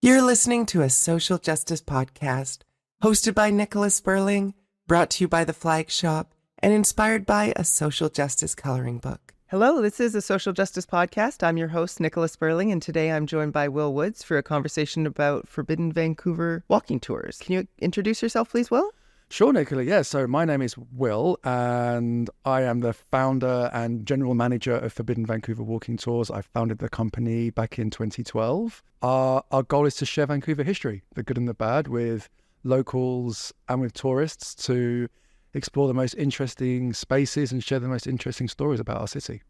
You're listening to a social justice podcast hosted by NICOLA SPURLING, brought to you by The Flag Shop, and inspired by a social justice coloring book. Hello, this is a social justice podcast. I'm your host, NICOLA SPURLING, and today I'm joined by Will Woods for a conversation about Forbidden Vancouver Walking Tours. Can you introduce yourself, please, Will? Sure, Nicola. Yeah, so my name is Will, and I am the founder and general manager of Forbidden Vancouver Walking Tours. I founded the company back in 2012. Our goal is to share Vancouver history, the good and the bad, with locals and with tourists to explore the most interesting spaces and share the most interesting stories about our city.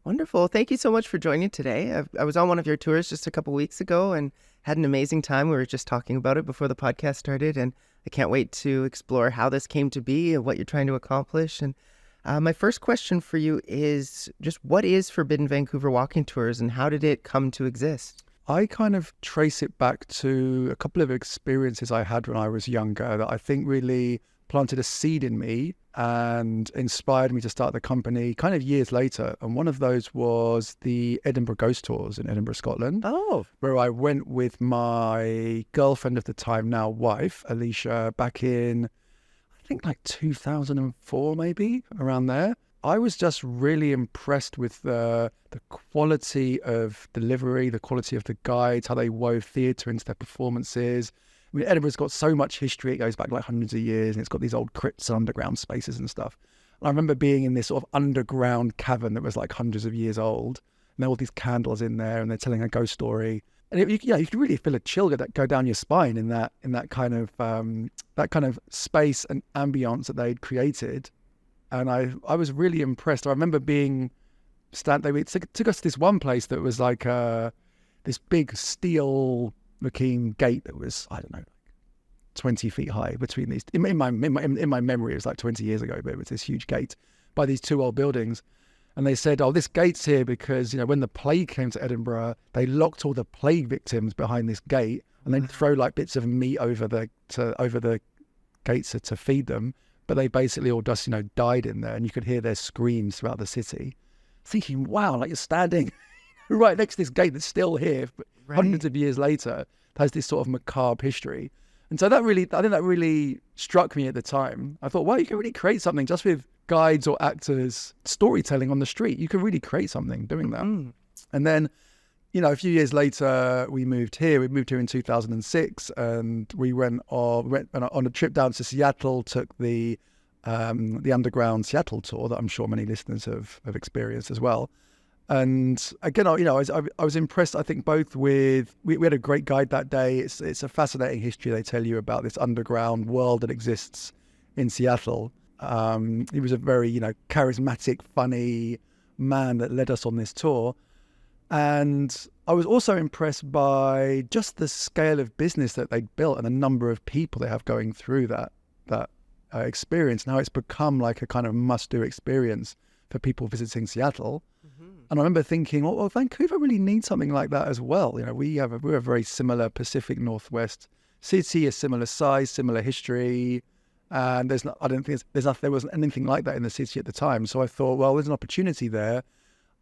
Wonderful. Thank you so much for joining today. I was on one of your tours just a couple weeks ago and had an amazing time. We were just talking about it before the podcast started, and I can't wait to explore how this came to be and what you're trying to accomplish. And my first question for you is just what is Forbidden Vancouver Walking Tours and how did it come to exist? I kind of trace it back to a couple of experiences I had when I was younger that I think really planted a seed in me and inspired me to start the company kind of years later. And one of those was the Edinburgh Ghost Tours in Edinburgh, Scotland. Oh. Where I went with my girlfriend of the time, now wife, Alicia, back in, I think like 2004, maybe, around there. I was just really impressed with the quality of delivery, the quality of the guides, how they wove theatre into their performances. I mean, Edinburgh's got so much history. It goes back like hundreds of years, and it's got these old crypts and underground spaces and stuff. And I remember being in this sort of underground cavern that was like hundreds of years old, and there were all these candles in there, and they're telling a ghost story. And you could really feel a chill go down your spine in that kind of space and ambience that they'd created. And I was really impressed. I remember being they took us to this one place that was like this big steel-looking gate that was, I don't know, 20 feet high between these. In my memory, it was like 20 years ago, but it was this huge gate by these two old buildings. And they said, "Oh, this gate's here because when the plague came to Edinburgh, they locked all the plague victims behind this gate, and they'd throw like bits of meat over the gates to feed them." But they basically all just, died in there, and you could hear their screams throughout the city. Thinking, wow, like you're standing right next to this gate that's still here, but hundreds of years later, it has this sort of macabre history. And so I think that really struck me at the time. I thought, wow, you can really create something just with guides or actors, storytelling on the street. You can really create something doing that. Mm. And then, a few years later, we moved here. We moved here in 2006, and we went on a trip down to Seattle. Took the underground Seattle tour that I'm sure many listeners have experienced as well. And again, I was impressed. I think both with we had a great guide that day. It's a fascinating history they tell you about this underground world that exists in Seattle. He was a very charismatic, funny man that led us on this tour. And I was also impressed by just the scale of business that they'd built and the number of people they have going through that experience. Now it's become like a kind of must-do experience for people visiting Seattle. Mm-hmm. And I remember thinking, well, Vancouver really needs something like that as well. We're a very similar Pacific Northwest city, a similar size, similar history. And there wasn't anything like that in the city at the time. So I thought, well, there's an opportunity there.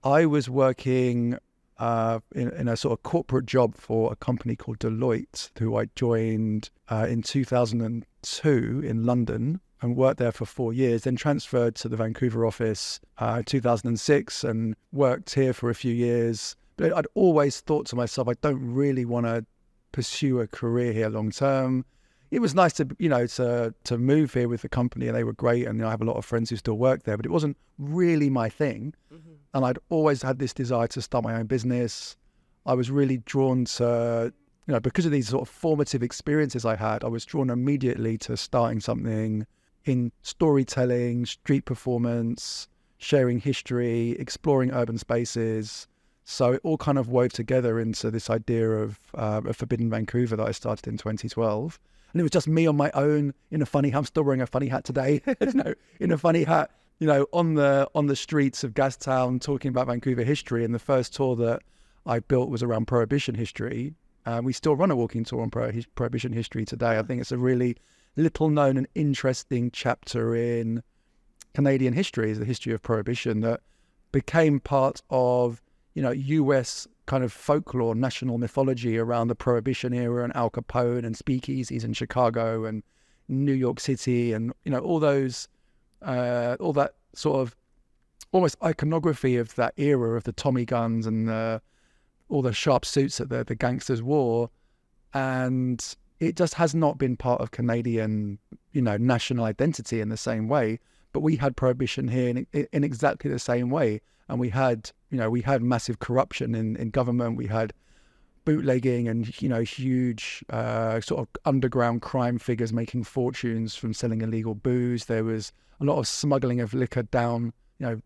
I was working in a sort of corporate job for a company called Deloitte, who I joined in 2002 in London and worked there for 4 years, then transferred to the Vancouver office in 2006 and worked here for a few years. But I'd always thought to myself, I don't really want to pursue a career here long term. It was nice to move here with the company, and they were great, and I have a lot of friends who still work there, but it wasn't really my thing. Mm-hmm. And I'd always had this desire to start my own business. I was really drawn to, because of these sort of formative experiences I had, I was drawn immediately to starting something in storytelling, street performance, sharing history, exploring urban spaces. So it all kind of wove together into this idea of Forbidden Vancouver that I started in 2012. And it was just me on my own in a funny hat. I'm still wearing a funny hat today, in a funny hat, on the streets of Gastown talking about Vancouver history. And the first tour that I built was around Prohibition history. We still run a walking tour on Prohibition history today. I think it's a really little known and interesting chapter in Canadian history, is the history of Prohibition that became part of, US kind of folklore, national mythology around the Prohibition era and Al Capone and speakeasies in Chicago and New York City, and all those, all that sort of almost iconography of that era of the Tommy guns and all the sharp suits that the gangsters wore, and it just has not been part of Canadian, national identity in the same way. But we had Prohibition here in exactly the same way, and we had massive corruption in government. We had bootlegging and huge sort of underground crime figures making fortunes from selling illegal booze. There was a lot of smuggling of liquor down to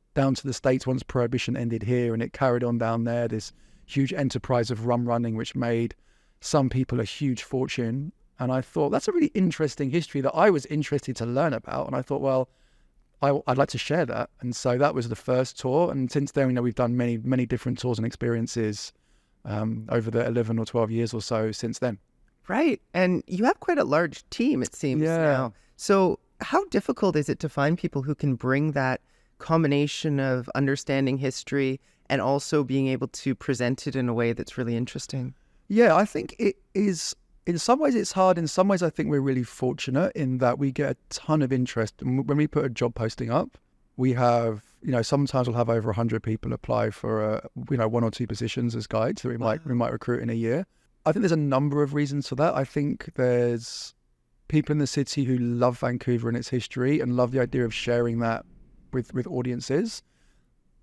the States once Prohibition ended here, and it carried on down there. This huge enterprise of rum running, which made some people a huge fortune. And I thought that's a really interesting history that I was interested to learn about. And I thought, well, I'd like to share that. And so that was the first tour. And since then, we've done many, many different tours and experiences over the 11 or 12 years or so since then. Right. And you have quite a large team, it seems now. So how difficult is it to find people who can bring that combination of understanding history and also being able to present it in a way that's really interesting? Yeah, I think it is. In some ways it's hard. In some ways I think we're really fortunate in that we get a ton of interest. And when we put a job posting up, we have, sometimes we'll have over 100 people apply for, one or two positions as guides that we might recruit in a year. I think there's a number of reasons for that. I think there's people in the city who love Vancouver and its history and love the idea of sharing that with audiences.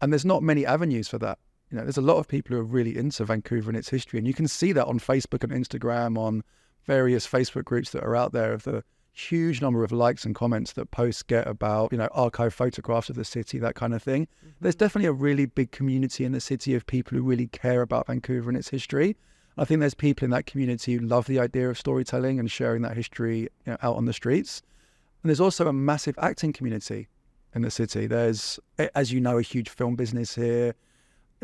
And there's not many avenues for that. There's a lot of people who are really into Vancouver and its history, and you can see that on Facebook and Instagram, on various Facebook groups that are out there, of the huge number of likes and comments that posts get about, archive photographs of the city, that kind of thing. Mm-hmm. There's definitely a really big community in the city of people who really care about Vancouver and its history. I think there's people in that community who love the idea of storytelling and sharing that history out on the streets. And there's also a massive acting community in the city. There's, as you know, a huge film business here.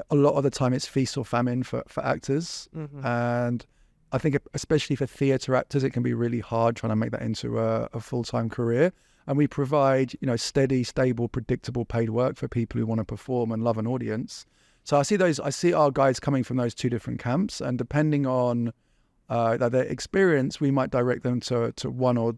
A lot of the time it's feast or famine for actors. Mm-hmm. And I think especially for theatre actors, it can be really hard trying to make that into a full-time career. And we provide, steady, stable, predictable paid work for people who want to perform and love an audience. So I see our guides coming from those two different camps, and depending on their experience, we might direct them to one or,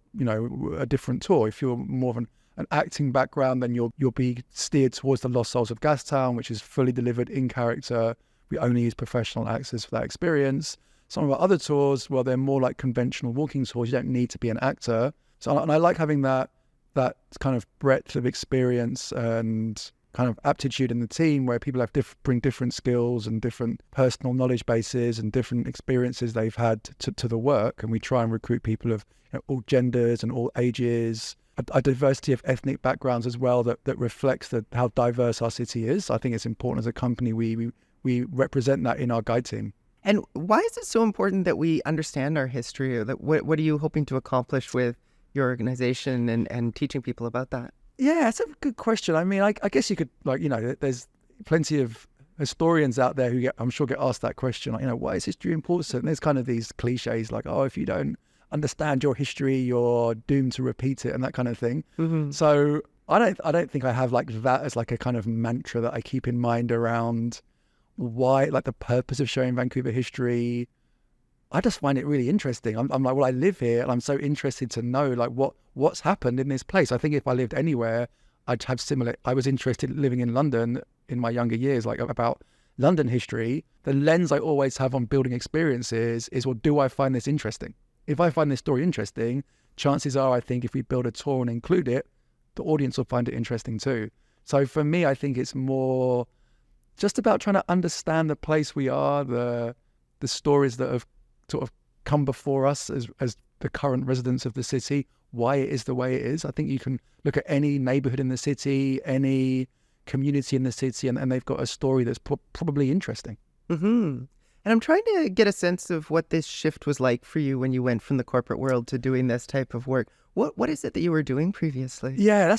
a different tour. If you're more of an acting background, then you'll be steered towards the Lost Souls of Gastown, which is fully delivered in character. We only use professional actors for that experience. Some of our other tours, well, they're more like conventional walking tours. You don't need to be an actor. So, and I like having that kind of breadth of experience and kind of aptitude in the team, where people have bring different skills and different personal knowledge bases and different experiences they've had to the work. And we try and recruit people of all genders and all ages. A diversity of ethnic backgrounds as well that reflects how diverse our city is. I think it's important as a company we represent that in our guide team. And why is it so important that we understand our history? Or what are you hoping to accomplish with your organization and teaching people about that? Yeah, it's a good question. I mean, I guess you could, there's plenty of historians out there who I'm sure get asked that question, why is history important? And there's kind of these cliches like, oh, if you don't understand your history, you're doomed to repeat it, and that kind of thing. Mm-hmm. So I don't think I have that as a kind of mantra that I keep in mind around why, the purpose of showing Vancouver history. I just find it really interesting. I'm like, well, I live here and I'm so interested to know what's happened in this place. I think if I lived anywhere, I'd have similar. I was interested living in London in my younger years, about London history. The lens I always have on building experiences is, well, do I find this interesting? If I find this story interesting, chances are, I think if we build a tour and include it, the audience will find it interesting too. So for me, I think it's more just about trying to understand the place we are, the stories that have sort of come before us as the current residents of the city, why it is the way it is. I think you can look at any neighborhood in the city, any community in the city, and they've got a story that's probably interesting. Mm-hmm. And I'm trying to get a sense of what this shift was like for you when you went from the corporate world to doing this type of work. What is it that you were doing previously? Yeah,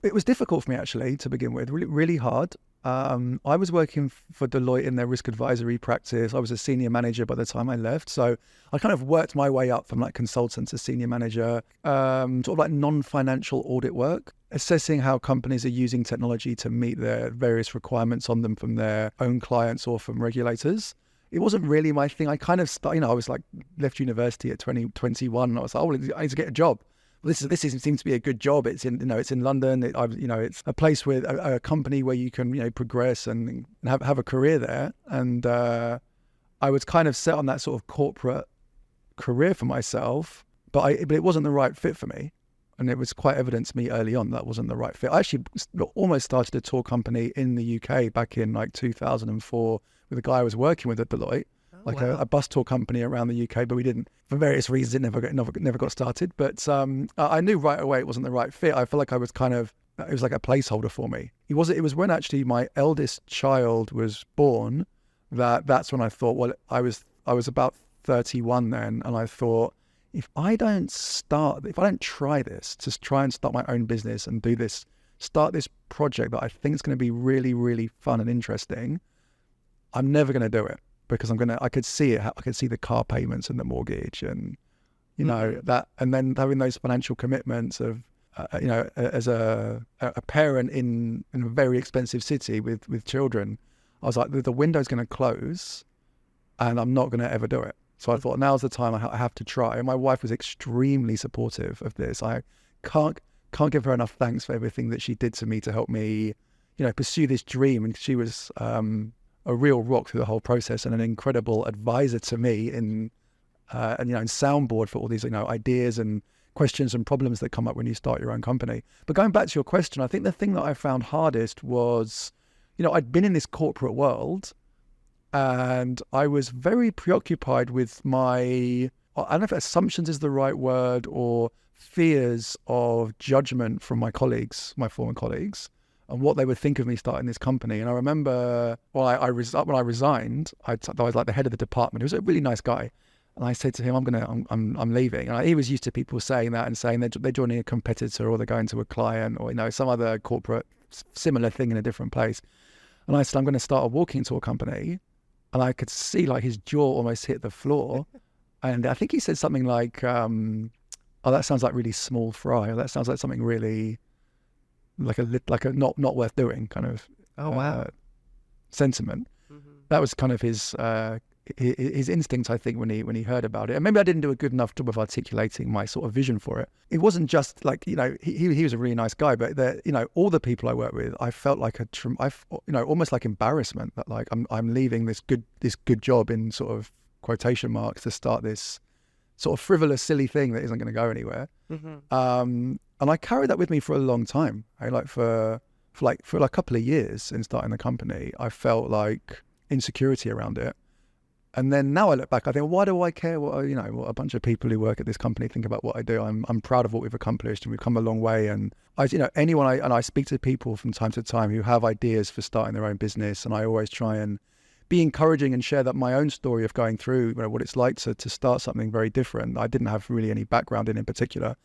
it was difficult for me actually to begin with, really, really hard. I was working for Deloitte in their risk advisory practice. I was a senior manager by the time I left. So I kind of worked my way up from consultant to senior manager, sort of non-financial audit work, assessing how companies are using technology to meet their various requirements on them from their own clients or from regulators. it wasn't really my thing. I kind of I was like left university at 21, and I was like, oh, I need to get a job. Well, this seems to be a good job. It's in it's in London. It's a place with a company where you can progress and have a career there. And I was kind of set on that sort of corporate career for myself, but it wasn't the right fit for me. And it was quite evident to me early on that wasn't the right fit. I actually almost started a tour company in the UK back in like 2004 with a guy I was working with at Deloitte, a bus tour company around the UK, but we didn't, for various reasons, it never got started. But I knew right away it wasn't the right fit. I felt like I was it was like a placeholder for me. It was when actually my eldest child was born that's when I thought, well, I was about 31 then, and I thought, if I don't try this, to try and start my own business and start this project that I think is going to be really, really fun and interesting, I'm never going to do it, because I could see it. I could see the car payments and the mortgage and, that, and then having those financial commitments of, as a parent in a very expensive city with children, I was like, the window's going to close and I'm not going to ever do it. So I thought, now's the time I have to try. And my wife was extremely supportive of this. I can't give her enough thanks for everything that she did to me to help me, pursue this dream. And she was a real rock through the whole process and an incredible advisor to me in soundboard for all these, ideas and questions and problems that come up when you start your own company. But going back to your question, I think the thing that I found hardest was, I'd been in this corporate world, and I was very preoccupied with I don't know if assumptions is the right word, or fears of judgment from my former colleagues, and what they would think of me starting this company. And I remember when I resigned, I was like the head of the department. He was a really nice guy. And I said to him, I'm leaving. And he was used to people saying that and saying they're joining a competitor, or they're going to a client, or, some other corporate similar thing in a different place. And I said, I'm going to start a walking tour company. And I could see like his jaw almost hit the floor. And I think he said something like, oh, that sounds like really small fry. Or that sounds like something really like a not worth doing kind of sentiment. Mm-hmm. That was kind of his instinct, I think, when he heard about it. And maybe I didn't do a good enough job of articulating my sort of vision for it. It wasn't just like, he was a really nice guy, but all the people I worked with, I felt like almost like embarrassment that like I'm leaving this good job in sort of quotation marks to start this sort of frivolous, silly thing that isn't going to go anywhere. Mm-hmm. And I carried that with me for a long time. For a couple of years in starting the company, I felt like insecurity around it. And then now I look back, I think, why do I care what a bunch of people who work at this company think about what I do? I'm proud of what we've accomplished, and we've come a long way. And I speak to people from time to time who have ideas for starting their own business, and I always try and be encouraging and share that my own story of going through what it's like to start something very different. I didn't have really any background in particular,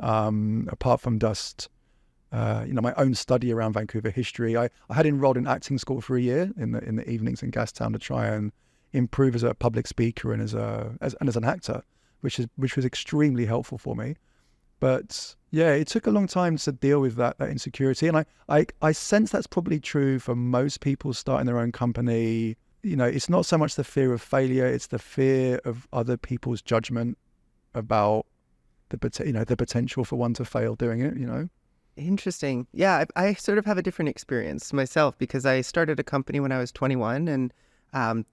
apart from just my own study around Vancouver history. I had enrolled in acting school for a year in the evenings in Gastown to try and improve as a public speaker and as an actor, which was extremely helpful for me. But yeah, it took a long time to deal with that insecurity, and I sense that's probably true for most people starting their own company. It's not so much the fear of failure; it's the fear of other people's judgment about the potential for one to fail doing it. Interesting. Yeah, I sort of have a different experience myself, because I started a company when I was 21, and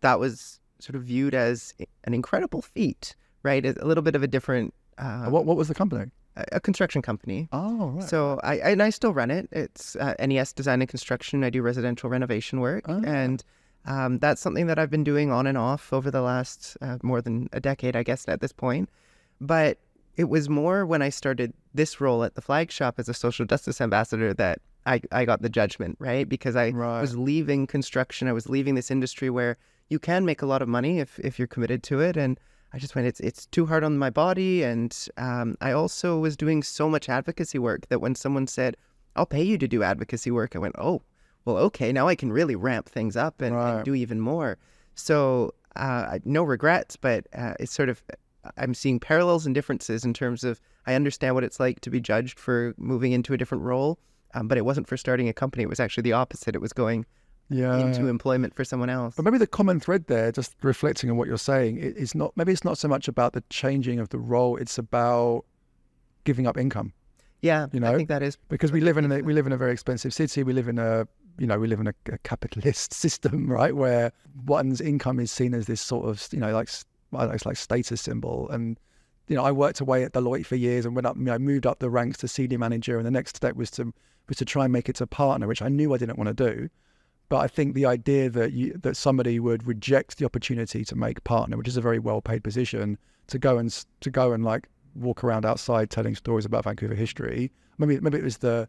that was sort of viewed as an incredible feat, right? A little bit of a different... What was the company? A construction company. Oh, right. So I still run it. It's NES Design and Construction. I do residential renovation work. Oh. And that's something that I've been doing on and off over the last more than a decade, I guess, at this point. But it was more when I started this role at the Flag Shop as a social justice ambassador that I got the judgment, right? Because I was leaving construction. I was leaving this industry where you can make a lot of money if you're committed to it. And I just went, it's too hard on my body. And I also was doing so much advocacy work that when someone said, I'll pay you to do advocacy work, I went, oh, well, okay, now I can really ramp things up and do even more. So no regrets, but it's sort of, I'm seeing parallels and differences in terms of, I understand what it's like to be judged for moving into a different role. But it wasn't for starting a company. It was actually the opposite. It was going, into employment for someone else. But maybe the common thread there, just reflecting on what you're saying, it's not so much about the changing of the role, it's about giving up income. Yeah, you know, I think that is, because we live in a very expensive city. We live in a capitalist system, right, where one's income is seen as this sort of, it's like status symbol. And I worked away at Deloitte for years and went up, moved up the ranks to senior manager, and the next step was to try and make it to partner, which I knew I didn't want to do. But I think the idea that somebody would reject the opportunity to make partner, which is a very well-paid position, to go and like walk around outside telling stories about Vancouver history. Maybe it was the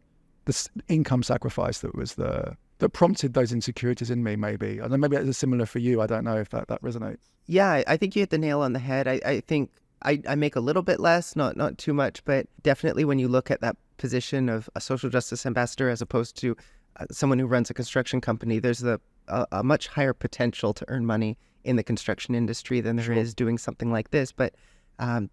income sacrifice that prompted those insecurities in me. Maybe, and then maybe it's similar for you. I don't know if that resonates. Yeah, I think you hit the nail on the head. I think I make a little bit less, not too much, but definitely when you look at that position of a social justice ambassador as opposed to someone who runs a construction company, there's a much higher potential to earn money in the construction industry than there is doing something like this. But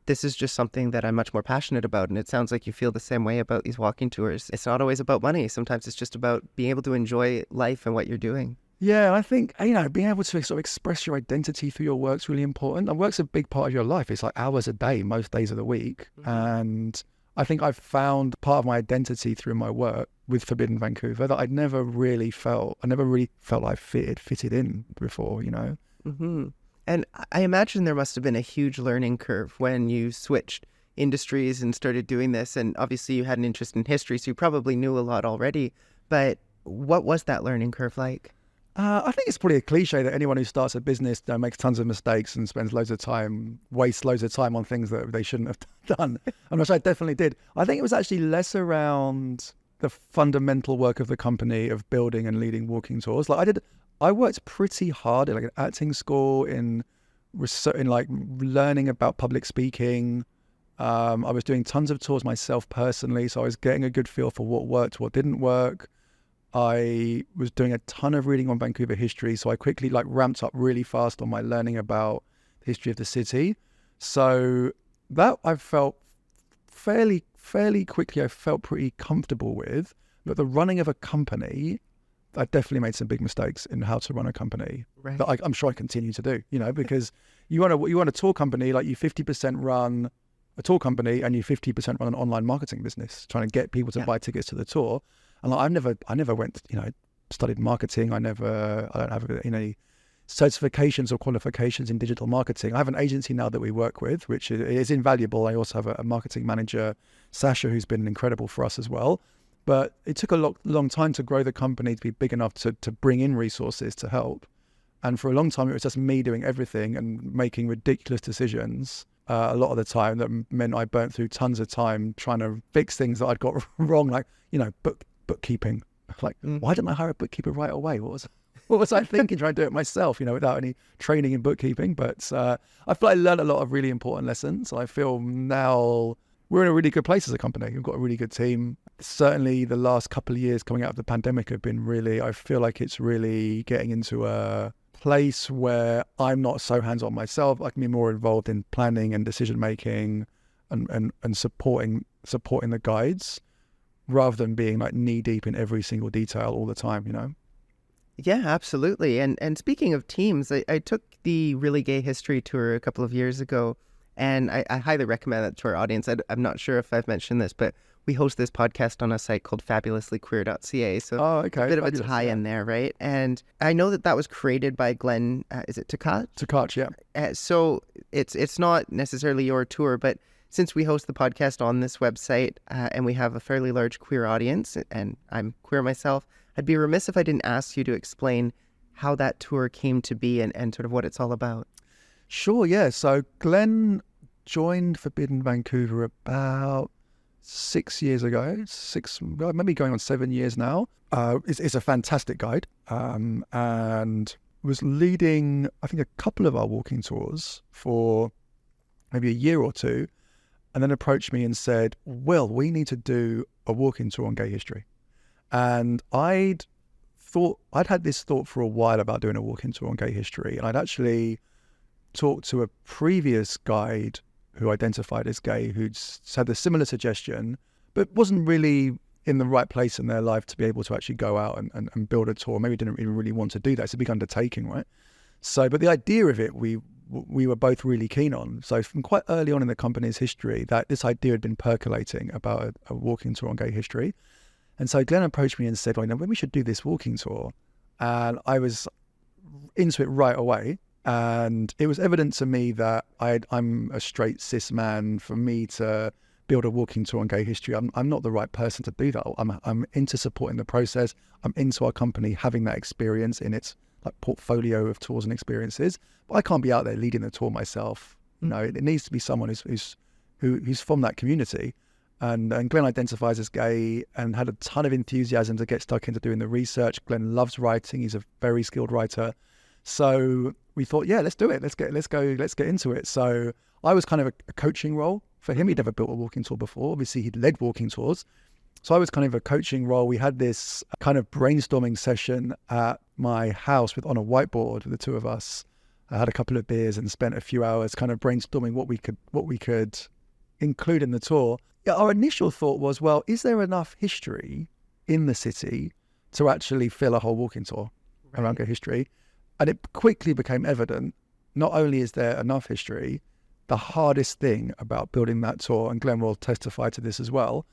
this is just something that I'm much more passionate about. And it sounds like you feel the same way about these walking tours. It's not always about money. Sometimes it's just about being able to enjoy life and what you're doing. Yeah, I think, being able to sort of express your identity through your work's really important. And work's a big part of your life. It's like hours a day, most days of the week. Mm-hmm. And I think I've found part of my identity through my work with Forbidden Vancouver that I never really felt I fitted in before, Mm-hmm. And I imagine there must have been a huge learning curve when you switched industries and started doing this. And obviously you had an interest in history, so you probably knew a lot already. But what was that learning curve like? I think it's probably a cliche that anyone who starts a business makes tons of mistakes and wastes loads of time on things that they shouldn't have done. Which I definitely did. I think it was actually less around the fundamental work of the company of building and leading walking tours. I worked pretty hard at an acting school, in learning about public speaking. I was doing tons of tours myself personally, so I was getting a good feel for what worked, what didn't work. I was doing a ton of reading on Vancouver history, so I quickly ramped up really fast on my learning about the history of the city. So that I felt fairly quickly, I felt pretty comfortable with. But the running of a company, I definitely made some big mistakes in how to run a company that I'm sure I continue to do, because you want a tour company, you 50% run a tour company and you 50% run an online marketing business, trying to get people to buy tickets to the tour. And I never went, studied marketing. I don't have any certifications or qualifications in digital marketing. I have an agency now that we work with, which is invaluable. I also have a marketing manager, Sasha, who's been incredible for us as well. But it took a long time to grow the company to be big enough to bring in resources to help. And for a long time, it was just me doing everything and making ridiculous decisions. A lot of the time that meant I burnt through tons of time trying to fix things that I'd got wrong, bookkeeping. Why didn't I hire a bookkeeper right away? What was I thinking trying to do it myself, without any training in bookkeeping? But I feel I learned a lot of really important lessons. I feel now we're in a really good place as a company. We've got a really good team. Certainly the last couple of years coming out of the pandemic have been I feel like it's really getting into a place where I'm not so hands-on myself. I can be more involved in planning and decision-making and supporting the guides, rather than being knee-deep in every single detail all the time, Yeah, absolutely. And speaking of teams, I took the Really Gay History Tour a couple of years ago, and I highly recommend that to our audience. I'm not sure if I've mentioned this, but we host this podcast on a site called fabulouslyqueer.ca. So a bit of a tie in there, right? And I know that was created by Glenn, is it Tkach? Tkach, yeah. So it's not necessarily your tour, but since we host the podcast on this website and we have a fairly large queer audience, and I'm queer myself, I'd be remiss if I didn't ask you to explain how that tour came to be and sort of what it's all about. Sure, yeah. So Glenn joined Forbidden Vancouver about 6 years ago, maybe going on 7 years now. It's a fantastic guide and was leading, I think, a couple of our walking tours for maybe a year or two, and then approached me and said, well, we need to do a walking tour on gay history. And I'd had this thought for a while about doing a walking tour on gay history. And I'd actually talked to a previous guide who identified as gay, who'd had a similar suggestion, but wasn't really in the right place in their life to be able to actually go out and build a tour. Maybe didn't even really want to do that. It's a big undertaking, right? So, but the idea of it, we were both really keen on. So from quite early on in the company's history, that this idea had been percolating about a walking tour on gay history. And so Glenn approached me and said, well, maybe we should do this walking tour. And I was into it right away. And it was evident to me that I'm a straight cis man. For me to build a walking tour on gay history, I'm not the right person to do that. I'm into supporting the process. I'm into our company having that experience in its like portfolio of tours and experiences. But I can't be out there leading the tour myself. You know, it needs to be someone who's from that community. And Glenn identifies as gay and had a ton of enthusiasm to get stuck into doing the research. Glenn loves writing. He's a very skilled writer. So we thought, yeah, let's do it. Let's get into it. So I was kind of a coaching role for him. He'd never built a walking tour before. Obviously, he'd led walking tours. So I was kind of a coaching role. We had this kind of brainstorming session at my house on a whiteboard with the two of us. I had a couple of beers and spent a few hours kind of brainstorming what we could include in the tour. Yeah, our initial thought was, well, is there enough history in the city to actually fill a whole walking tour around gay history? And it quickly became evident, not only is there enough history, the hardest thing about building that tour, and Glenn will testify to this as well,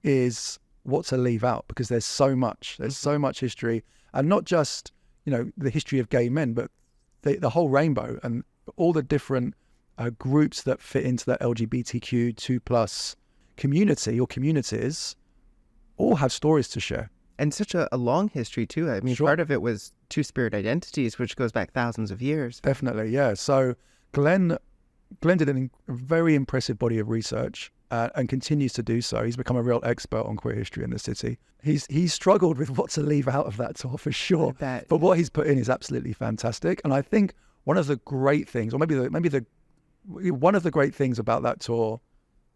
is what to leave out, because there's so much history, and not just, the history of gay men, but the whole rainbow and all the different groups that fit into that LGBTQ2+ community or communities all have stories to share. And such a long history too. I mean, part of it was two-spirit identities, which goes back thousands of years. Definitely, yeah. So Glenn did a very impressive body of research and continues to do so. He's become a real expert on queer history in the city. He's struggled with what to leave out of that tour for sure. But what he's put in is absolutely fantastic. And I think one of the great things, or maybe one of the great things about that tour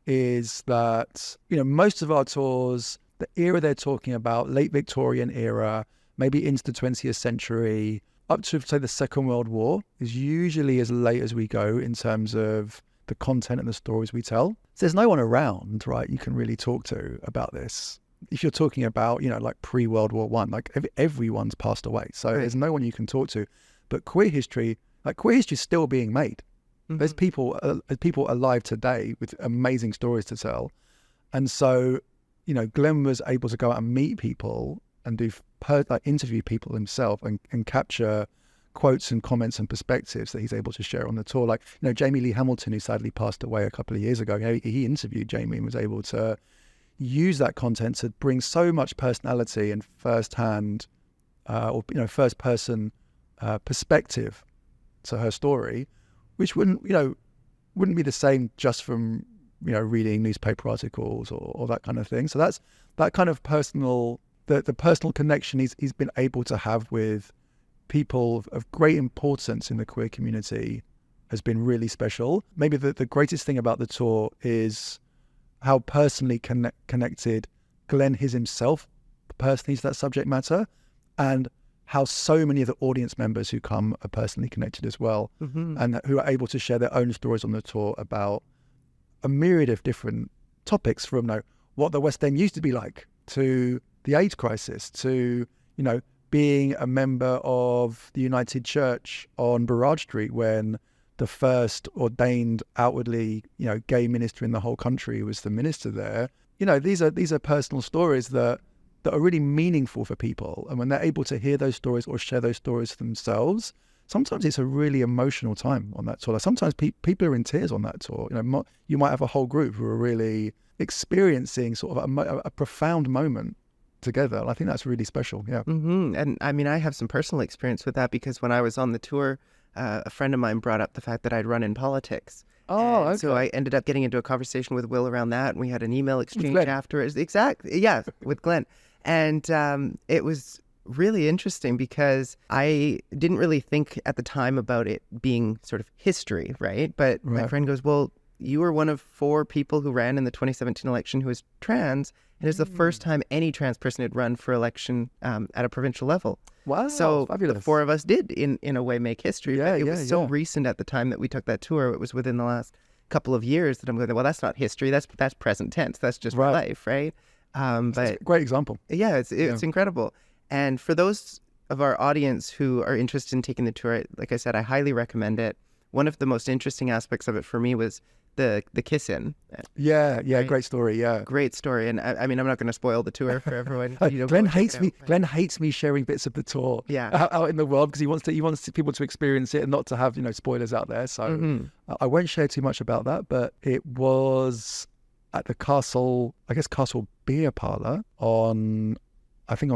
is that, most of our tours, the era they're talking about, late Victorian era, maybe into the 20th century, up to, say, the Second World War, is usually as late as we go in terms of the content and the stories we tell. So there's no one around, right, you can really talk to about this. If you're talking about, like pre-World War I, like everyone's passed away. So there's no one you can talk to. But queer history is still being made. Mm-hmm. There's people alive today with amazing stories to tell. And so, Glenn was able to go out and meet people and interview people himself and capture quotes and comments and perspectives that he's able to share on the tour. Like, Jamie Lee Hamilton, who sadly passed away a couple of years ago, he interviewed Jamie and was able to use that content to bring so much personality and first-hand first-person perspective to her story, which wouldn't be the same just from reading newspaper articles or that kind of thing. So that's that kind of personal, the personal connection he's been able to have with people of great importance in the queer community has been really special. Maybe the greatest thing about the tour is how personally connected Glenn is himself personally to that subject matter, and how so many of the audience members who come are personally connected as well, and who are able to share their own stories on the tour about a myriad of different topics, from what the West End used to be like, to the AIDS crisis, to being a member of the United Church on Burrard Street when the first ordained outwardly gay minister in the whole country was the minister there. These are personal stories that are really meaningful for people, and when they're able to hear those stories or share those stories themselves, sometimes it's a really emotional time on that tour. Like sometimes people are in tears on that tour. You might have a whole group who are really experiencing sort of a profound moment together. And I think that's really special. Yeah. Mm-hmm. And I mean, I have some personal experience with that, because when I was on the tour, a friend of mine brought up the fact that I'd run in politics. Oh, okay. So I ended up getting into a conversation with Will around that, and we had an email exchange afterwards. Exactly. Yeah, with Glenn. And it was really interesting because I didn't really think at the time about it being sort of history, right? But my friend goes, well, you were one of 4 people who ran in the 2017 election who was trans, and it's the first time any trans person had run for election at a provincial level. Wow, so fabulous. The 4 of us did in a way make history. Yeah, but it was so recent at the time that we took that tour. It was within the last couple of years that I'm going, well, that's not history. That's present tense. That's just life, right? That's But a great example. yeah, it's incredible. And for those of our audience who are interested in taking the tour, like I said, I highly recommend it. One of the most interesting aspects of it for me was the kiss-in. Yeah, Right. great story. Yeah. Great story. And I mean, I'm not going to spoil the tour for everyone. You know, Glenn go check hates it me. out. Glenn hates me sharing bits of the tour. Yeah. Out in the world because he wants people to experience it and not to have spoilers out there. So I won't share too much about that. But it was at the Castle Beer Parlour on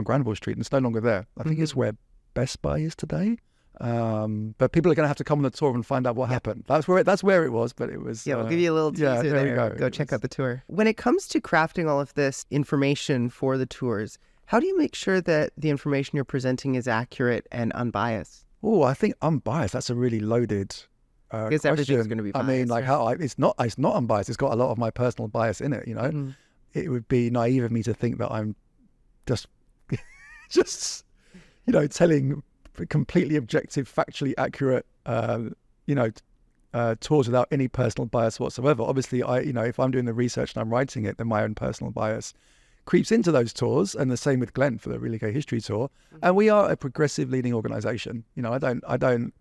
Granville Street, and it's no longer there. I think it's where Best Buy is today. But people are going to have to come on the tour and find out what happened. That's where it was, but it was. Yeah, we'll give you a little teaser there you there. go. Check out the tour. When it comes to crafting all of this information for the tours, how do you make sure that the information you're presenting is accurate and unbiased? Oh, I think unbiased. That's a really loaded Because everything's going to be biased. I mean, like it's not unbiased. It's got a lot of my personal bias in it. It would be naive of me to think that I'm just telling completely objective, factually accurate, tours without any personal bias whatsoever. Obviously, if I'm doing the research and I'm writing it, then my own personal bias creeps into those tours, and the same with Glenn for the Really Gay History Tour. And we are a progressive leading organisation. I don't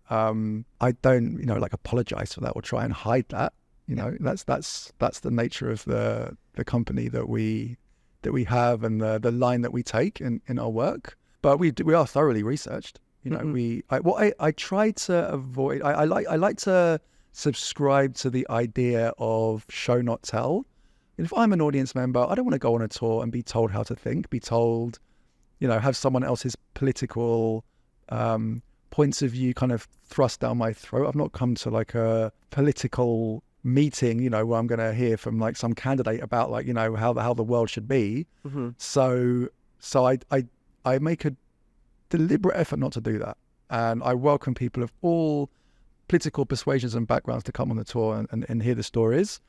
apologise for that or try and hide that. That's the nature of the company that we have and the line that we take in our work. But we are thoroughly researched. I try to avoid. I like to subscribe to the idea of show not tell. And if I'm an audience member, I don't want to go on a tour and be told how to think. Be told, have someone else's political points of view kind of thrust down my throat. I've not come to like a political meeting, where I'm going to hear from like some candidate about like how the world should be. So I make a deliberate effort not to do that, and I welcome people of all political persuasions and backgrounds to come on the tour and hear the stories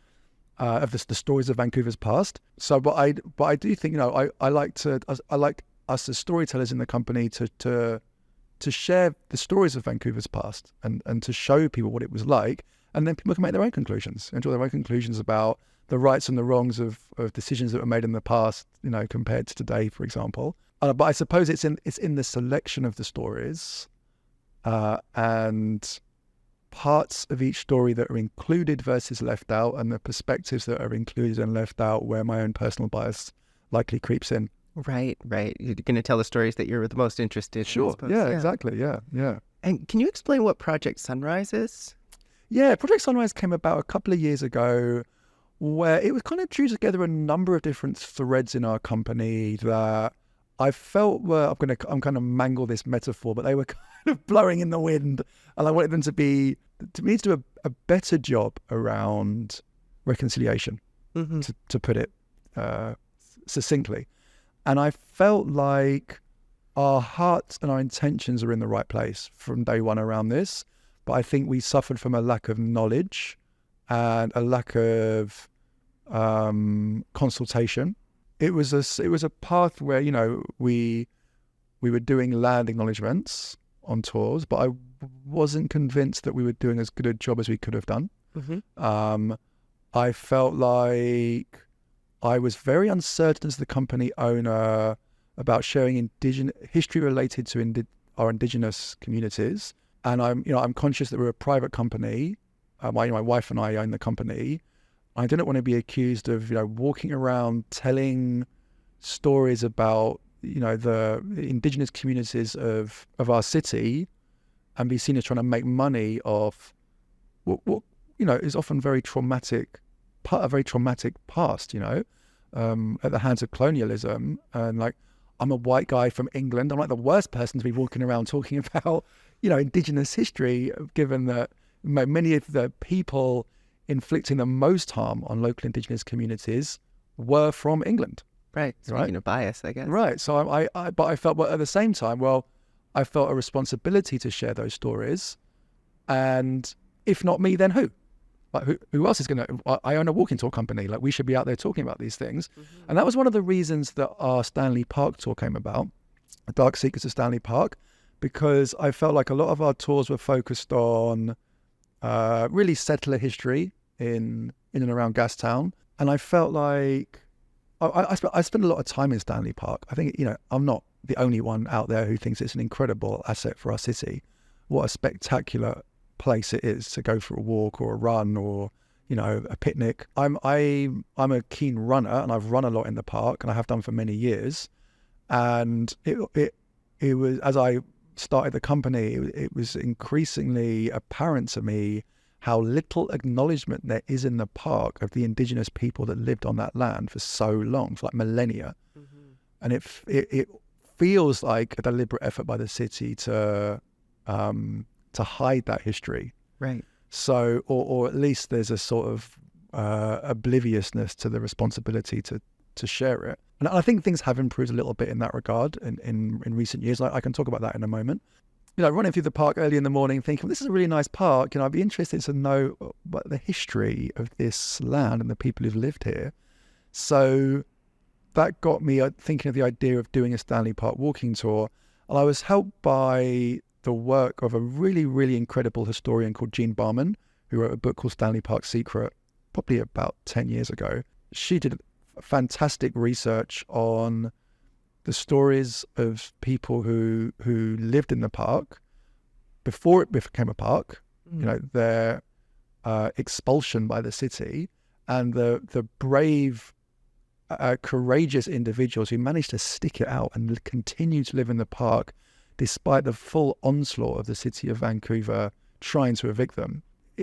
of the stories of Vancouver's past. So, but I do think I like us as storytellers in the company to share the stories of Vancouver's past and to show people what it was like, and then people can make their own conclusions and draw their own conclusions about the rights and the wrongs of decisions that were made in the past, compared to today, for example. But I suppose it's in the selection of the stories and parts of each story that are included versus left out, and the perspectives that are included and left out where my own personal bias likely creeps in. Right. You're going to tell the stories that you're the most interested in. Sure. Yeah, exactly. Yeah. And can you explain what Project Sunrise is? Yeah, Project Sunrise came about a couple of years ago, where it was kind of drew together a number of different threads in our company that I felt were, I'm kind of mangle this metaphor, but they were kind of blowing in the wind, and I wanted them to do a better job around reconciliation, to put it succinctly. And I felt like our hearts and our intentions are in the right place from day one around this, but I think we suffered from a lack of knowledge and a lack of consultation. It was a path where we were doing land acknowledgements on tours, but I wasn't convinced that we were doing as good a job as we could have done. I felt like I was very uncertain as the company owner about sharing history related to our Indigenous communities, and I'm conscious that we're a private company. My wife and I own the company. I didn't want to be accused of walking around telling stories about the Indigenous communities of our city and be seen as trying to make money off what is often a very traumatic past, at the hands of colonialism. And like, I'm a white guy from England. I'm like the worst person to be walking around talking about Indigenous history, given that many of the people inflicting the most harm on local Indigenous communities were from England. Right. Speaking of bias, I guess. Right. So but I felt, at the same time, I felt a responsibility to share those stories, and if not me, then who? Like who else is going to? I own a walking tour company. Like, we should be out there talking about these things, and that was one of the reasons that our Stanley Park tour came about, the Dark Secrets of Stanley Park, because I felt like a lot of our tours were focused on really settler history in and around Gastown, and I felt like I spend a lot of time in Stanley Park. I think, I'm not the only one out there who thinks it's an incredible asset for our city. What a spectacular place it is to go for a walk or a run or, a picnic. I'm a keen runner, and I've run a lot in the park, and I have done for many years. And it was, as I started the company, it was increasingly apparent to me how little acknowledgement there is in the park of the indigenous people that lived on that land for so long, for like millennia. Mm-hmm. And it feels like a deliberate effort by the city to hide that history. Right. So, or at least there's a sort of obliviousness to the responsibility to share it. And I think things have improved a little bit in that regard in recent years. I can talk about that in a moment. Running through the park early in the morning thinking, this is a really nice park. I'd be interested to know what the history of this land and the people who've lived here. So that got me thinking of the idea of doing a Stanley Park walking tour. And I was helped by the work of a really, really incredible historian called Jean Barman, who wrote a book called Stanley Park Secret, probably about 10 years ago. She did fantastic research on the stories of people who lived in the park before it became a park, their expulsion by the city, and the brave, courageous individuals who managed to stick it out and continue to live in the park despite the full onslaught of the city of Vancouver trying to evict them.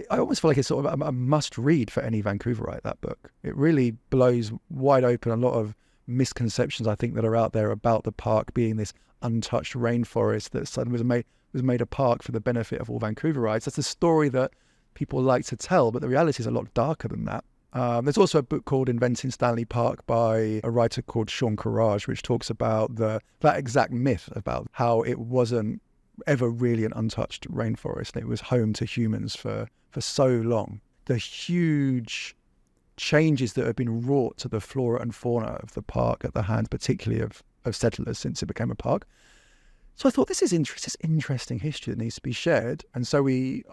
I almost feel like it's sort of a must read for any Vancouverite, that book. It really blows wide open a lot of misconceptions, I think, that are out there about the park being this untouched rainforest that suddenly was made a park for the benefit of all Vancouverites. That's a story that people like to tell, but the reality is a lot darker than that. There's also a book called Inventing Stanley Park by a writer called Sean Courage, which talks about that exact myth about how it wasn't ever really an untouched rainforest. It was home to humans for so long. The huge changes that have been wrought to the flora and fauna of the park at the hands particularly of settlers since it became a park. So I thought, this is interesting history that needs to be shared. And so we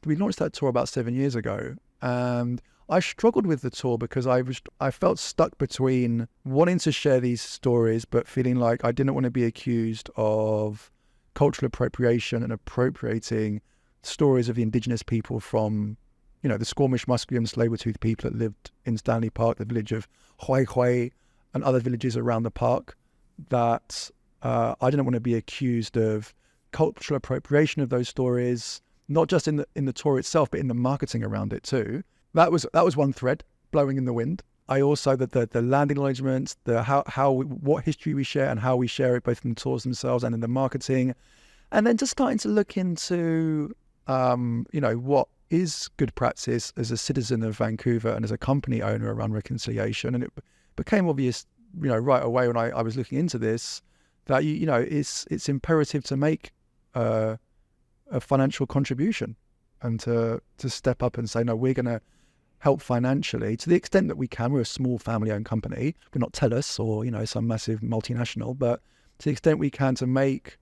launched that tour about 7 years ago, and I struggled with the tour because I felt stuck between wanting to share these stories but feeling like I didn't want to be accused of cultural appropriation and appropriating stories of the indigenous people from, the Squamish, Musqueam, Tsleil-Waututh people that lived in Stanley Park, the village of Hoi Hoi and other villages around the park, that I didn't want to be accused of cultural appropriation of those stories, not just in the tour itself, but in the marketing around it too. That was one thread blowing in the wind. I also, the land acknowledgements, what history we share and how we share it, both in the tours themselves and in the marketing. And then just starting to look into, what is good practice as a citizen of Vancouver and as a company owner around reconciliation. And it became obvious, right away when I was looking into this, that, it's imperative to make a financial contribution and to step up and say, no, we're going to help financially to the extent that we can. We're a small family-owned company. We're not TELUS or, some massive multinational, but to the extent we can to make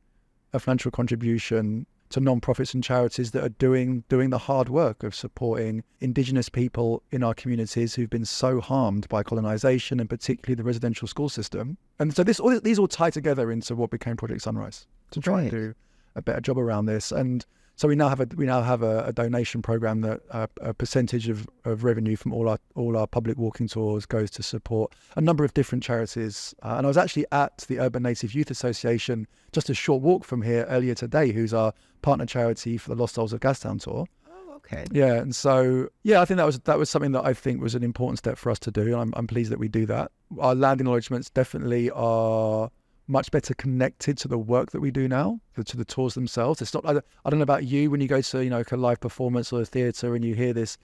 a financial contribution to non-profits and charities that are doing the hard work of supporting Indigenous people in our communities who've been so harmed by colonisation and particularly the residential school system. And so these all tie together into what became Project Sunrise to try and do a better job around this. And so we now have a donation program that a percentage of revenue from all our public walking tours goes to support a number of different charities. And I was actually at the Urban Native Youth Association, just a short walk from here, earlier today, who's our partner charity for the Lost Souls of Gastown tour. Oh, okay. Yeah, and so I think that was something that I think was an important step for us to do, and I'm pleased that we do that. Our land acknowledgements definitely are much better connected to the work that we do now, to the tours themselves. It's not, I don't know about you, when you go to, a live performance or a theatre and you hear this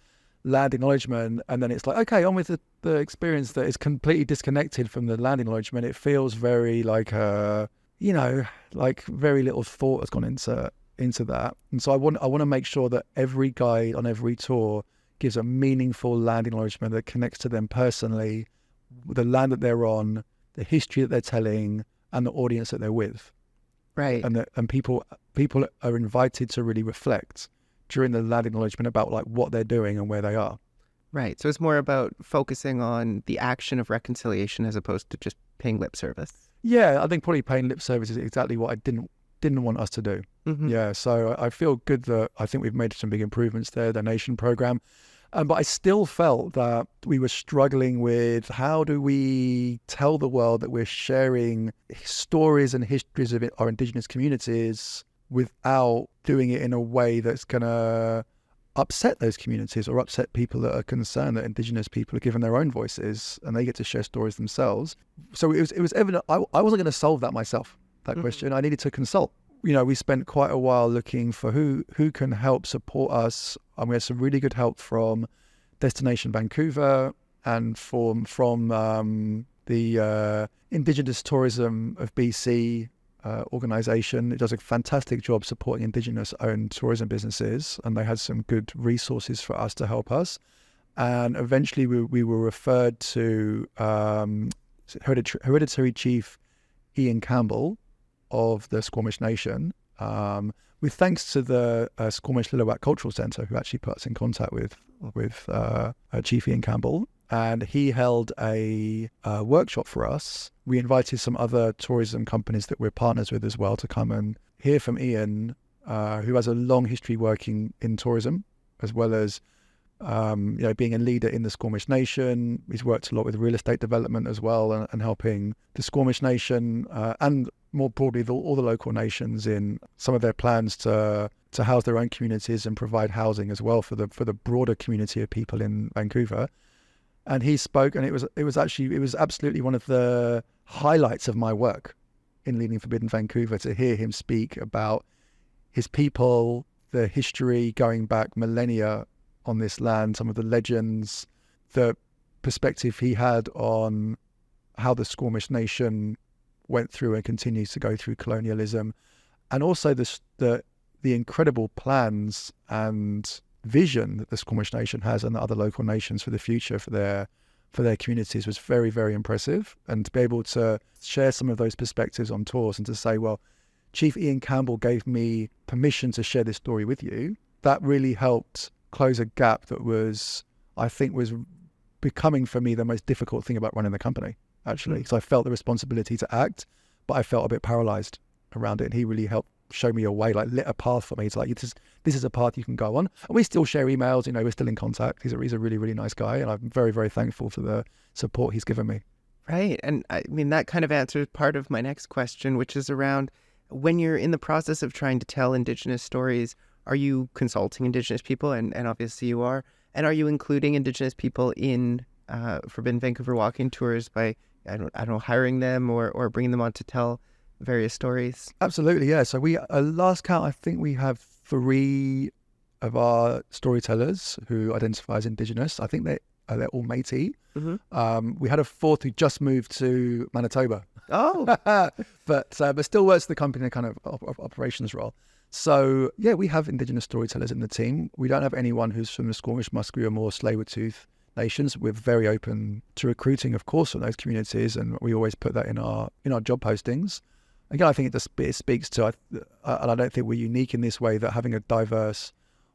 land acknowledgement and then it's like, okay, on with the experience that is completely disconnected from the land acknowledgement. It feels very like, like very little thought has gone into that. And so I want to make sure that every guide on every tour gives a meaningful land acknowledgement that connects to them personally, the land that they're on, the history that they're telling, and the audience that they're with. Right. And people are invited to really reflect during the land acknowledgement about like what they're doing and where they are. Right. So it's more about focusing on the action of reconciliation as opposed to just paying lip service. Yeah, I think probably paying lip service is exactly what I didn't want us to do. Mm-hmm. Yeah, so I feel good that I think we've made some big improvements there, the nation program. But I still felt that we were struggling with how do we tell the world that we're sharing stories and histories of our Indigenous communities without doing it in a way that's going to upset those communities or upset people that are concerned that Indigenous people are given their own voices and they get to share stories themselves. So it was evident I wasn't going to solve that myself, that question. I needed to consult. We spent quite a while looking for who can help support us. And we had some really good help from Destination Vancouver and from the Indigenous Tourism of BC organisation. It does a fantastic job supporting Indigenous-owned tourism businesses, and they had some good resources for us to help us. And eventually we were referred to Hereditary Chief Ian Campbell of the Squamish Nation, with thanks to the Squamish Lillooet Cultural Centre, who actually put us in contact with Chief Ian Campbell. And he held a workshop for us. We invited some other tourism companies that we're partners with as well to come and hear from Ian, who has a long history working in tourism, as well as being a leader in the Squamish Nation. He's worked a lot with real estate development as well, and helping the Squamish Nation and more broadly all the local nations in some of their plans to house their own communities and provide housing as well for the broader community of people in Vancouver. And he spoke, and it was absolutely one of the highlights of my work in leading Forbidden Vancouver, to hear him speak about his people, the history going back millennia on this land, some of the legends, the perspective he had on how the Squamish Nation went through and continues to go through colonialism, and also the incredible plans and vision that the Squamish Nation has and the other local nations for the future for their communities was very, very impressive. And to be able to share some of those perspectives on tours and to say, well, Chief Ian Campbell gave me permission to share this story with you, that really helped close a gap that I think was becoming for me the most difficult thing about running the company, actually. So I felt the responsibility to act, but I felt a bit paralyzed around it. And he really helped show me a way, like lit a path for me. It's like, this is a path you can go on. And we still share emails, we're still in contact. He's a really, really nice guy. And I'm very, very thankful for the support he's given me. Right. And I mean, that kind of answers part of my next question, which is around when you're in the process of trying to tell Indigenous stories, are you consulting Indigenous people? And obviously you are. And are you including Indigenous people in Forbidden Vancouver Walking Tours by, I don't know, hiring them or bringing them on to tell various stories? Absolutely, yeah. So we, last count, I think we have 3 of our storytellers who identify as Indigenous. I think they're all Métis. Mm-hmm. We had a 4th who just moved to Manitoba. Oh, but still works the company in a kind of operations role. So yeah, we have Indigenous storytellers in the team. We don't have anyone who's from the Squamish, Musqueam or Tsleil-Waututh nations. We're very open to recruiting, of course, from those communities, and we always put that in our job postings. Again, I think it speaks to, and I don't think we're unique in this way, that having a diverse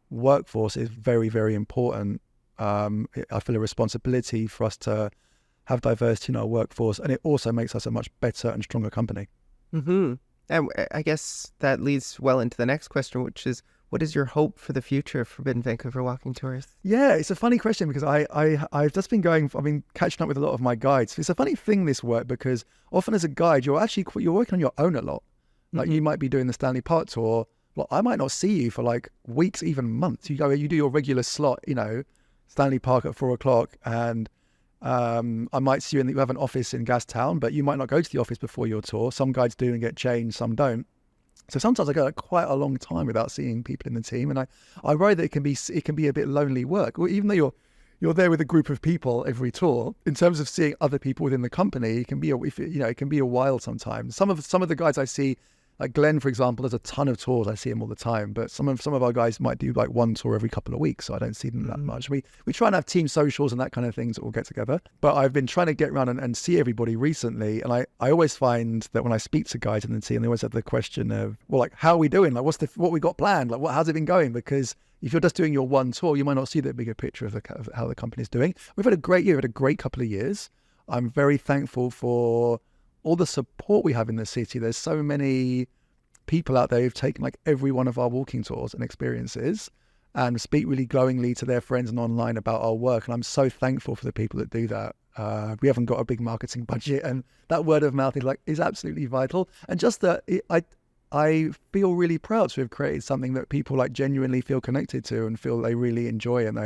workforce is very, very important. I feel a responsibility for us to have diversity in our workforce, and it also makes us a much better and stronger company. Mm-hmm. And I guess that leads well into the next question, which is, what is your hope for the future of Forbidden Vancouver Walking Tours? Yeah, it's a funny question because I've just been catching up with a lot of my guides. It's a funny thing, this work, because often as a guide, you're working on your own a lot. Like you might be doing the Stanley Park tour. Well, I might not see you for like weeks, even months. You do your regular slot, Stanley Park at 4:00, and I might see you have an office in Gastown, but you might not go to the office before your tour. Some guides do and get changed, some don't. So sometimes I go quite a long time without seeing people in the team, and I worry that it can be a bit lonely work. Well, even though you're there with a group of people every tour, in terms of seeing other people within the company, it can be a while sometimes. Some of the guys I see Like Glenn, for example, does a ton of tours. I see him all the time, but some of our guys might do like one tour every couple of weeks, so I don't see them that much. We try and have team socials and that kind of things that we'll get together. But I've been trying to get around and see everybody recently, and I always find that when I speak to guys in the team, they always have the question of, well, like, how are we doing? Like, what we got planned? Like, how's it been going? Because if you're just doing your one tour, you might not see the bigger picture of how the company's doing. We've had a great year, had a great couple of years. I'm very thankful for all the support we have in the city. There's so many people out there who've taken like every one of our walking tours and experiences and speak really glowingly to their friends and online about our work. And I'm so thankful for the people that do that. We haven't got a big marketing budget, and that word of mouth is absolutely vital. And just that I feel really proud to have created something that people like genuinely feel connected to and feel they really enjoy, and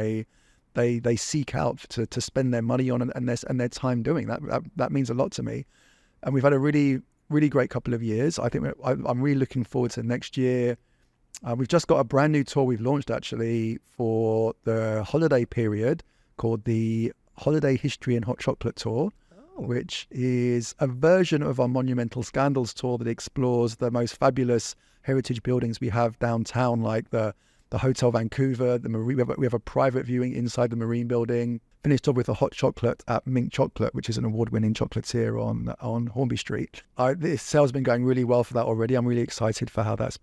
they seek out to spend their money on and their time doing that. That means a lot to me. And we've had a really, really great couple of years. I think I'm really looking forward to next year. We've just got a brand new tour we've launched actually for the holiday period called the Holiday History and Hot Chocolate Tour, which is a version of our Monumental Scandals tour that explores the most fabulous heritage buildings we have downtown, like the Hotel Vancouver, the Marine. We have a private viewing inside the Marine building. Finished off with a hot chocolate at Mink Chocolate, which is an award-winning chocolatier on Hornby Street. The sales been going really well for that already. I'm really excited for how that's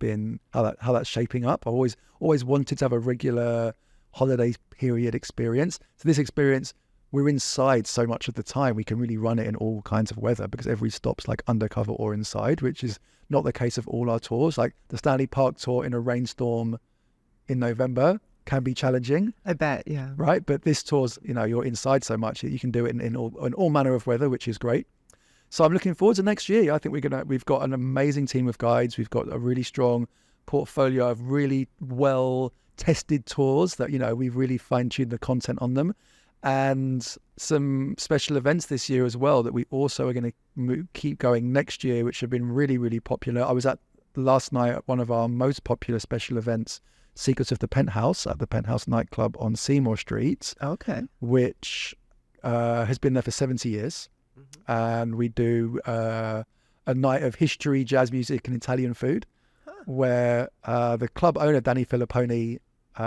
shaping up. I've always wanted to have a regular holiday period experience. So this experience, we're inside so much of the time. We can really run it in all kinds of weather because every stop's like undercover or inside, which is not the case of all our tours. Like the Stanley Park tour in a rainstorm in November can be challenging. I bet, yeah. Right, but this tour's, you're inside so much that you can do it in all manner of weather, which is great. So I'm looking forward to next year. I think we've got an amazing team of guides. We've got a really strong portfolio of really well tested tours that we've really fine-tuned the content on them, and some special events this year as well that we also are going to keep going next year, which have been really, really popular. I was at last night at one of our most popular special events, Secrets of the Penthouse, at the Penthouse nightclub on Seymour Street. Okay. Which has been there for 70 years. Mm-hmm. And we do a night of history, jazz music and Italian food, where the club owner, Danny Filipponi,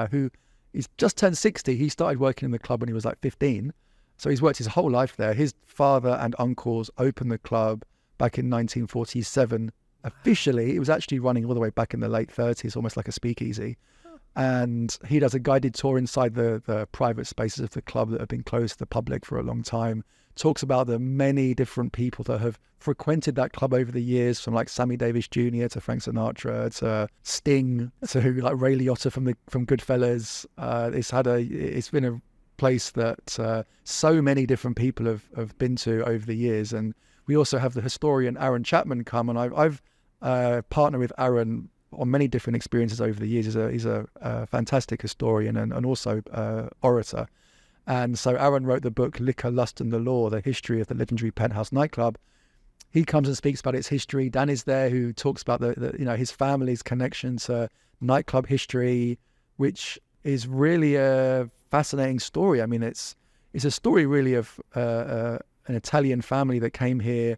who is just turned 60, he started working in the club when he was like 15. So he's worked his whole life there. His father and uncles opened the club back in 1947. Officially, it was actually running all the way back in the late 30s, almost like a speakeasy. And he does a guided tour inside the private spaces of the club that have been closed to the public for a long time. Talks about the many different people that have frequented that club over the years, from like Sammy Davis Jr. to Frank Sinatra to Sting to like Ray Liotta from Goodfellas. It's been a place that so many different people have been to over the years. And we also have the historian Aaron Chapman come, and I've partnered with Aaron on many different experiences over the years. He's a fantastic historian and also orator. And so Aaron wrote the book Liquor, Lust and the Law, the history of the legendary Penthouse nightclub. He comes and speaks about its history. Dan is there, who talks about his family's connection to nightclub history, which is really a fascinating story. I mean, it's a story really of an Italian family that came here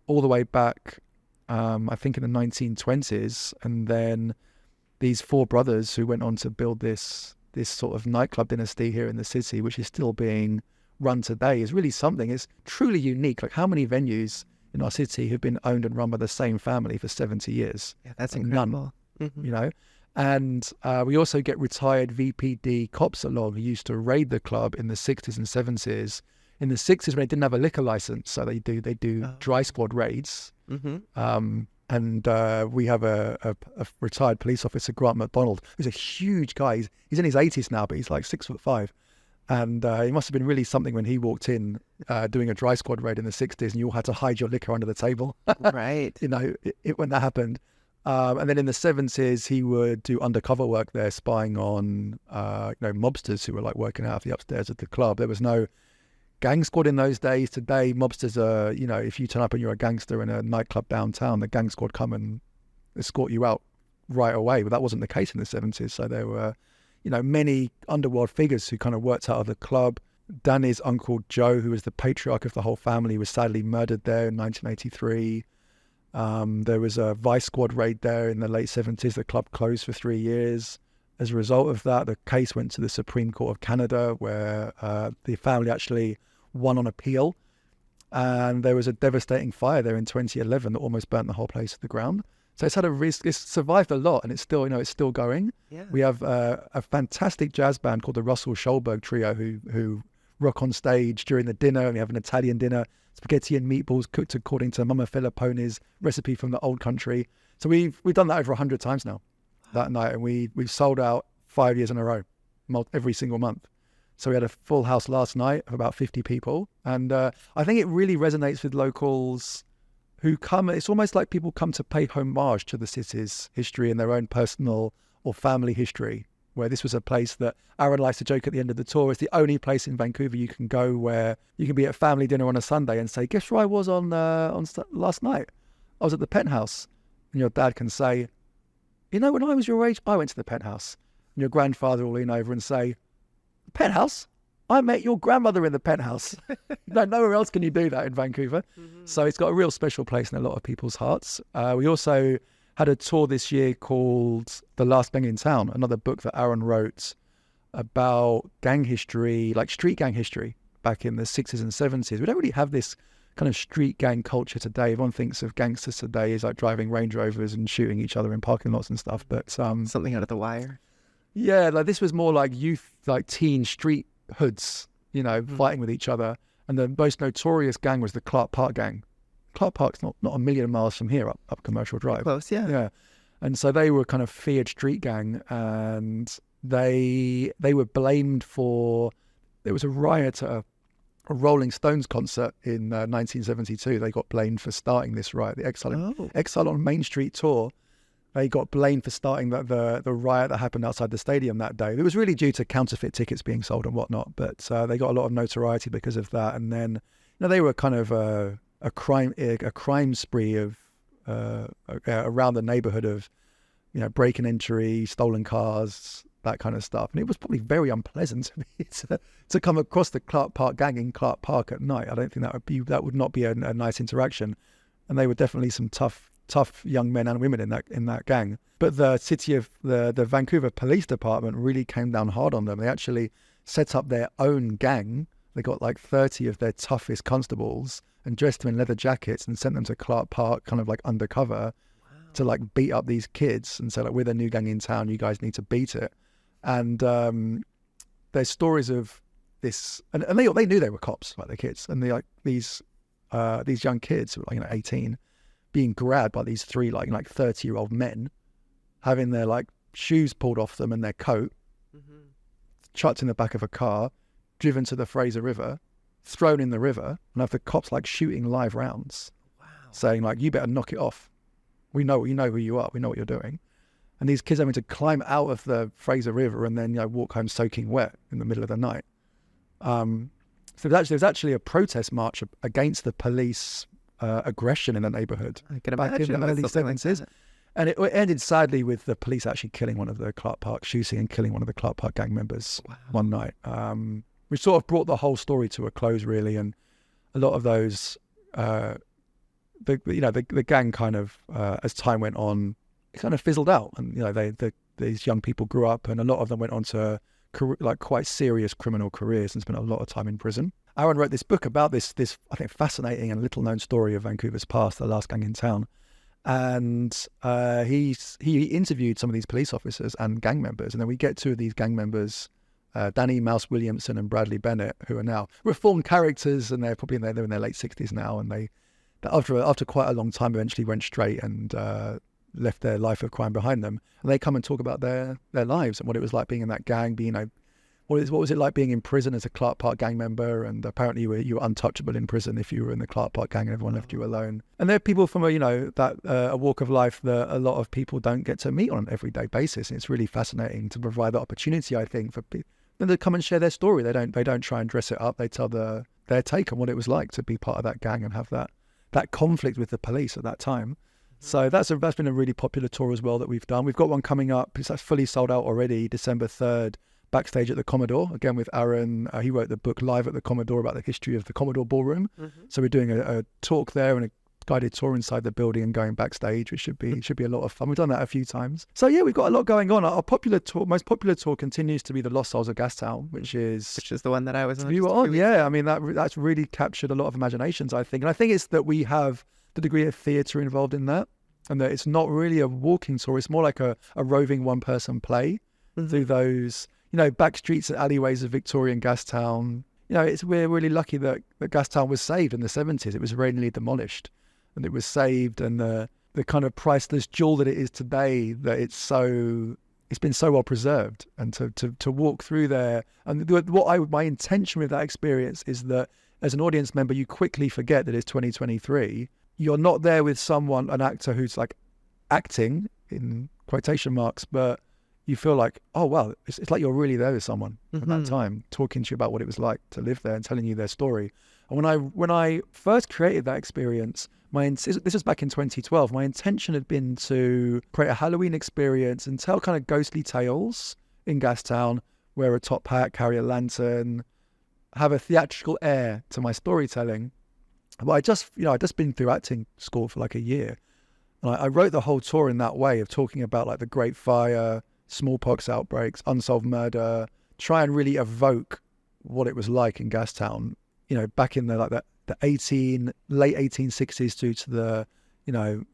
all the way back, I think in the 1920s, and then these four brothers who went on to build this sort of nightclub dynasty here in the city, which is still being run today, is really something. It's truly unique. Like, how many venues in our city have been owned and run by the same family for 70 years? Yeah, that's incredible. None, mm-hmm. And we also get retired VPD cops along who used to raid the club in the 60s and 70s. In the 60s, when they didn't have a liquor license, so they do dry squad raids. Mm-hmm. And we have a retired police officer, Grant McDonald, who's a huge guy. He's in his 80s now, but he's like 6'5". And it must have been really something when he walked in doing a dry squad raid in the 60s, and you all had to hide your liquor under the table. Right. When that happened. And then in the 70s, he would do undercover work there, spying on mobsters who were like working out of the upstairs of the club. There was no gang squad in those days. Today, mobsters are, if you turn up and you're a gangster in a nightclub downtown, the gang squad come and escort you out right away. But that wasn't the case in the 70s. So there were, many underworld figures who kind of worked out of the club. Danny's uncle Joe, who was the patriarch of the whole family, was sadly murdered there in 1983. There was a vice squad raid there in the late 70s. The club closed for 3 years. As a result of that, the case went to the Supreme Court of Canada, where the family actually won on appeal. And there was a devastating fire there in 2011 that almost burnt the whole place to the ground. So it's survived a lot, and it's still going. Yeah. We have a fantastic jazz band called the Russell Schulberg Trio who rock on stage during the dinner. We have an Italian dinner, spaghetti and meatballs cooked according to Mama Filippone's recipe from the old country. So we've done that over 100 times now that night, and we've sold out 5 years in a row, every single month. So we had a full house last night of about 50 people, and I think it really resonates with locals who come. It's almost like people come to pay homage to the city's history and their own personal or family history, where this was a place that Aaron likes to joke at the end of the tour. It's the only place in Vancouver you can go where you can be at family dinner on a Sunday and say, guess where I was on last night? I was at the Penthouse. And your dad can say, you know, when I was your age, I went to the Penthouse. And your grandfather will lean over and say, Penthouse? I met your grandmother in the Penthouse. Nowhere else can you do that in Vancouver. Mm-hmm. So it's got a real special place in a lot of people's hearts. We also had a tour this year called The Last Gang in Town, another book that Aaron wrote about gang history, like street gang history back in the 60s and 70s. We don't really have this kind of street gang culture today. Everyone thinks of gangsters today as like driving Range Rovers and shooting each other in parking lots and stuff. But something out of The Wire. Yeah, like this was more like youth, like teen street hoods, you know, fighting with each other. And the most notorious gang was the Clark Park gang. Clark Park's not a million miles from here up Commercial Drive. Close, yeah. Yeah. And so they were kind of feared street gang, and they were blamed for, there was a riot at a Rolling Stones concert in 1972. They got blamed for starting this riot, the Exile on Main Street tour. They got blamed for starting the riot that happened outside the stadium that day. It was really due to counterfeit tickets being sold and whatnot, but they got a lot of notoriety because of that. And then, you know, they were kind of a crime spree of around the neighborhood of, you know, break and entry, stolen cars, that kind of stuff. And it was probably very unpleasant to me to come across the Clark Park gang in Clark Park at night. I don't think that would not be a nice interaction. And they were definitely some tough young men and women in that gang. But the the Vancouver Police Department really came down hard on them. They actually set up their own gang. They got like 30 of their toughest constables and dressed them in leather jackets and sent them to Clark Park kind of like undercover to like beat up these kids and say like, we're the new gang in town, you guys need to beat it. And there's stories of this, and they knew they were cops, like the kids, and they like these young kids who were like, you know, 18, being grabbed by these three like 30-year-old men, having their like shoes pulled off them and their coat, chucked in the back of a car, driven to the Fraser River, thrown in the river, and have the cops like shooting live rounds, saying like, you better knock it off. We know who you are. We know what you're doing. And these kids having to climb out of the Fraser River and then, you know, walk home soaking wet in the middle of the night. So there's actually a protest march against the police aggression in the neighborhood. I can back in imagine the early 70s. Like and it ended sadly with the police actually killing one of the Clark Park, shooting and killing one of the Clark Park gang members one night. Which sort of brought the whole story to a close, really. And a lot of those, the gang kind of, as time went on, it kind of fizzled out. And, you know, these young people grew up, and a lot of them went on to like quite serious criminal careers and spent a lot of time in prison. Aaron wrote this book about this I think fascinating and little known story of Vancouver's past, The Last Gang in Town. And he interviewed some of these police officers and gang members, and then we get two of these gang members, Danny Mouse Williamson and Bradley Bennett, who are now reformed characters, and they're in their late 60s now, and they after quite a long time eventually went straight and left their life of crime behind them. And they come and talk about their lives and what it was like being in that gang, being, you know, what was it like being in prison as a Clark Park gang member? And apparently you were untouchable in prison if you were in the Clark Park gang and everyone left you alone. And they're people from a walk of life that a lot of people don't get to meet on an everyday basis. And it's really fascinating to provide that opportunity, I think, for people to come and share their story. They don't try and dress it up. They tell their take on what it was like to be part of that gang and have that conflict with the police at that time. So that's been a really popular tour as well that we've done. We've got one coming up. That's fully sold out already, December 3rd. Backstage at the Commodore, again with Aaron. He wrote the book Live at the Commodore about the history of the Commodore Ballroom. So we're doing a talk there and a guided tour inside the building and going backstage, which should be a lot of fun. We've done that a few times. So yeah, we've got a lot going on. Our most popular tour continues to be the Lost Souls of Gastown, which is the one that I was on. You were on, yeah. I mean, that's really captured a lot of imaginations, I think. And I think it's that we have the degree of theatre involved in that, and that it's not really a walking tour. It's more like a roving one-person play through those, back streets and alleyways of Victorian Gastown. We're really lucky that Gastown was saved in the 70s. It was really demolished, and it was saved, and the kind of priceless jewel that it is today, that it's been so well preserved, and to walk through there. And my intention with that experience is that as an audience member, you quickly forget that it's 2023. You're not there with an actor who's like acting in quotation marks, but you feel like, oh wow, it's like you're really there with someone at that time, talking to you about what it was like to live there and telling you their story. And when I first created that experience, this was back in 2012. My intention had been to create a Halloween experience and tell kind of ghostly tales in Gastown, wear a top hat, carry a lantern, have a theatrical air to my storytelling. But I'd just been through acting school for like a year, and I wrote the whole tour in that way of talking about like the Great Fire, smallpox outbreaks, unsolved murder, try and really evoke what it was like in Gastown, back in the late 1860s to the,